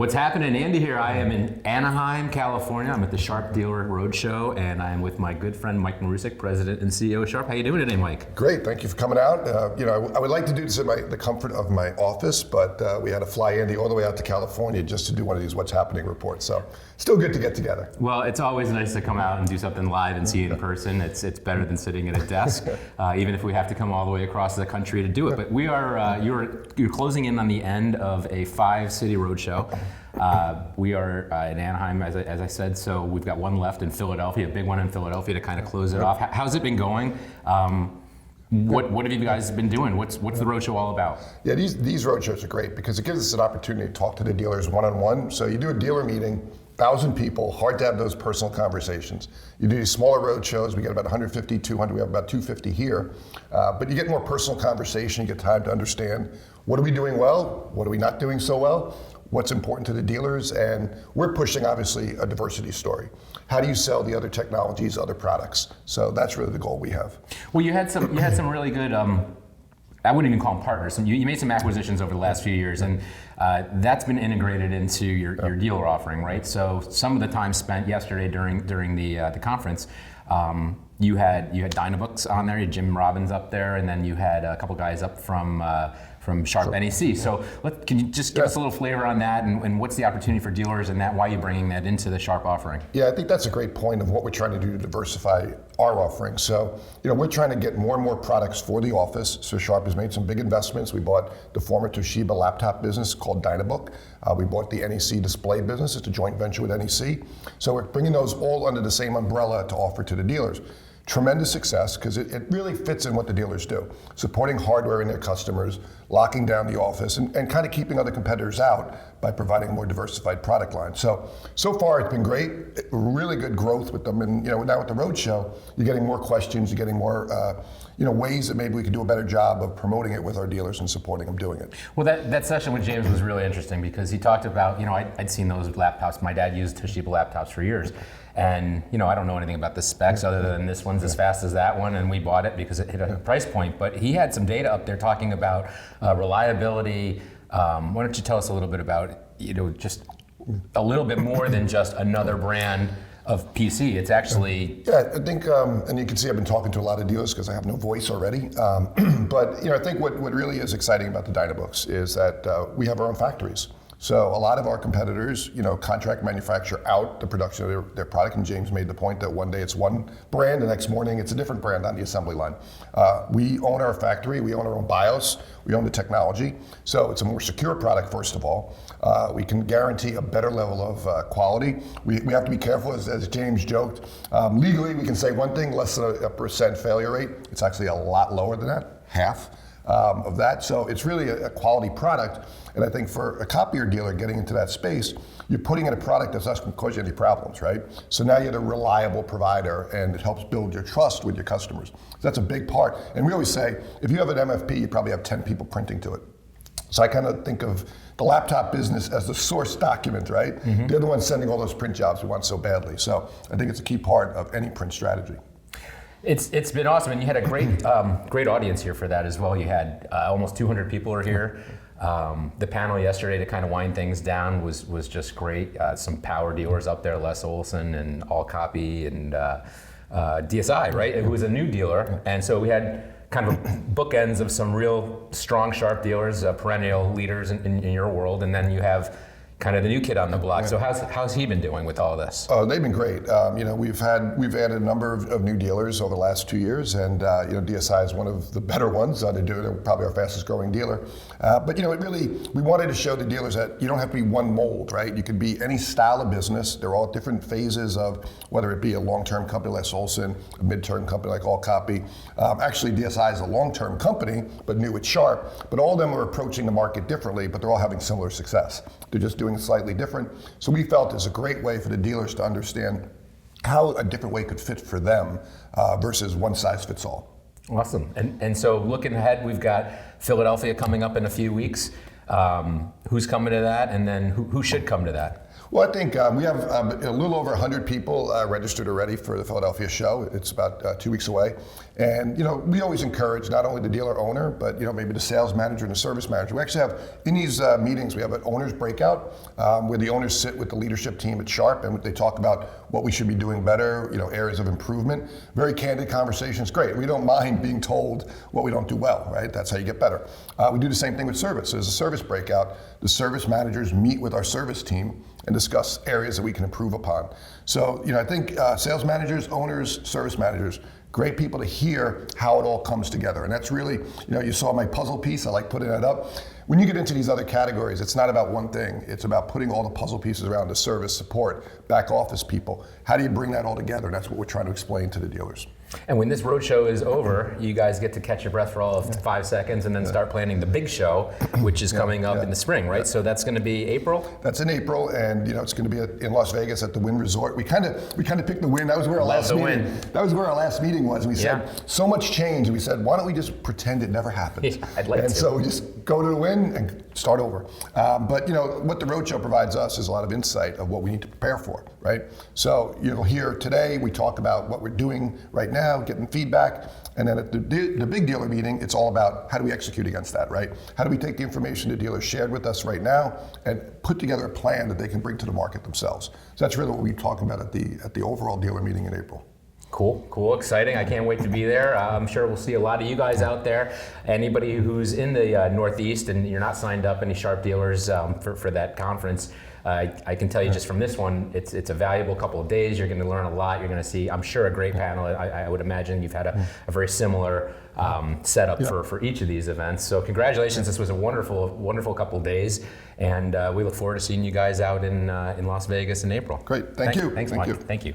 What's happening? Andy here. I am in Anaheim, California. I'm at the Sharp Dealer Roadshow, and I am with my good friend Mike Marusic, President and CEO of Sharp. How you doing today, Mike? Great. Thank you for coming out. I would like to do this in the comfort of my office, but we had to fly Andy all the way out to California just to do one of these What's Happening reports. So still good to get together. Well, it's always nice to come out and do something live and see you in person. It's better than sitting at a desk, even if we have to come all the way across the country to do it. But we are you're closing in on the end of a 5-city roadshow. We are in Anaheim, as I said, so we've got one left in Philadelphia, a big one in Philadelphia to kind of close it off. How's it been going? What have you guys been doing? What's the roadshow all about? Yeah, these roadshows are great because it gives us an opportunity to talk to the dealers one-on-one. So you do a dealer meeting, 1,000 people, hard to have those personal conversations. You do these smaller roadshows, we get about 150, 200, we have about 250 here. But you get more personal conversation, you get time to understand what are we doing well, what are we not doing so well, what's important to the dealers, and we're pushing, obviously, a diversity story. How do you sell the other technologies, other products? So that's really the goal we have. Well, you had some really good, I wouldn't even call them partners. You made some acquisitions over the last few years, and that's been integrated into your dealer offering, right? So some of the time spent yesterday during the conference, you had Dynabooks on there, you had Jim Robbins up there, and then you had a couple guys up from Sharp NEC. So can you just give us a little flavor on that and what's the opportunity for dealers and why you're bringing that into the Sharp offering? Yeah, I think that's a great point of what we're trying to do to diversify our offering. So, we're trying to get more and more products for the office. So Sharp has made some big investments. We bought the former Toshiba laptop business called Dynabook. We bought the NEC display business. It's a joint venture with NEC. So we're bringing those all under the same umbrella to offer to the dealers. Tremendous success because it really fits in what the dealers do. Supporting hardware in their customers, locking down the office, and kind of keeping other competitors out by providing a more diversified product line. So far it's been great, really good growth with them. And now with the roadshow, you're getting more questions, you're getting more ways that maybe we could do a better job of promoting it with our dealers and supporting them doing it. Well, that session with James was really interesting because he talked about, I'd seen those laptops. My dad used Toshiba laptops for years. And I don't know anything about the specs other than this one's as fast as that one, and we bought it because it hit a price point. But he had some data up there talking about reliability. Why don't you tell us a little bit about just a little bit more than just another brand of PC? It's actually I think, and you can see I've been talking to a lot of dealers because I have no voice already. But I think what really is exciting about the Dynabooks is that we have our own factories. So a lot of our competitors, contract manufacture out the production of their product, and James made the point that one day it's one brand, the next morning it's a different brand on the assembly line. We own our factory, we own our own BIOS, we own the technology, so it's a more secure product, first of all. We can guarantee a better level of quality. We have to be careful, as James joked. Legally, we can say one thing, less than a % failure rate. It's actually a lot lower than that, half. Of that. So it's really a quality product. And I think for a copier dealer getting into that space, you're putting in a product that's not going to cause you any problems, right? So now you're the reliable provider and it helps build your trust with your customers. So that's a big part. And we always say, if you have an MFP, you probably have 10 people printing to it. So I kind of think of the laptop business as the source document, right? Mm-hmm. They're the ones sending all those print jobs we want so badly. So I think it's a key part of any print strategy. It's been awesome, and you had a great audience here for that as well. You had almost 200 people are here. The panel yesterday to kind of wind things down was just great. Some power dealers up there, Les Olson and All Copy and DSI, right? It was a new dealer, and so we had kind of bookends of some real strong Sharp dealers, perennial leaders in your world, and then you have kind of the new kid on the block. So how's he been doing with all this? Oh, they've been great. We've added a number of new dealers over the last 2 years, and DSI is one of the better ones to do it. They're probably our fastest growing dealer. But we wanted to show the dealers that you don't have to be one mold, right? You could be any style of business. They're all different phases of whether it be a long-term company like Olson, a mid-term company like All Copy. Actually, DSI is a long-term company, but new at Sharp. But all of them are approaching the market differently, but they're all having similar success. They're just doing slightly different. So we felt it's a great way for the dealers to understand how a different way could fit for them versus one size fits all. Awesome. And so looking ahead, we've got Philadelphia coming up in a few weeks. Who's coming to that, and then who should come to that? Well, I think we have a little over 100 people registered already for the Philadelphia show. It's about 2 weeks away. And, we always encourage not only the dealer owner, but, maybe the sales manager and the service manager. We actually have, in these meetings, we have an owners breakout where the owners sit with the leadership team at Sharp and they talk about what we should be doing better, areas of improvement. Very candid conversations, great. We don't mind being told what we don't do well, right? That's how you get better. We do the same thing with service. There's a service breakout. The service managers meet with our service team and discuss areas that we can improve upon. So, I think sales managers, owners, service managers, great people to hear how it all comes together. And that's really, you saw my puzzle piece, I like putting that up. When you get into these other categories, it's not about one thing. It's about putting all the puzzle pieces around the service, support, back office people. How do you bring that all together? And that's what we're trying to explain to the dealers. And when this roadshow is over, you guys get to catch your breath for all of 5 seconds and then start planning the big show, which is coming up in the spring, right? So that's going to be April? That's in April, and it's going to be in Las Vegas at the Wynn Resort. We kind of picked the Wynn. That was where our last meeting. That was where our last meeting was. And we said so much change, and we said, why don't we just pretend it never happened? Yeah, I'd like to. And so we just go to the Wynn and start over. But what the roadshow provides us is a lot of insight of what we need to prepare for, right? So here today we talk about what we're doing right now, getting feedback. And then at the big dealer meeting, it's all about how do we execute against that, right? How do we take the information the dealers shared with us right now and put together a plan that they can bring to the market themselves? So that's really what we're talking about at the overall dealer meeting in April. Cool, exciting. I can't wait to be there. I'm sure we'll see a lot of you guys out there. Anybody who's in the Northeast and you're not signed up, any Sharp dealers for that conference, I can tell you just from this one, it's a valuable couple of days. You're going to learn a lot. You're going to see, I'm sure, a great panel. I would imagine you've had a very similar setup for each of these events. So congratulations. This was a wonderful couple of days. And we look forward to seeing you guys out in Las Vegas in April. Great. Thank you. Thanks, Mike. Thank you.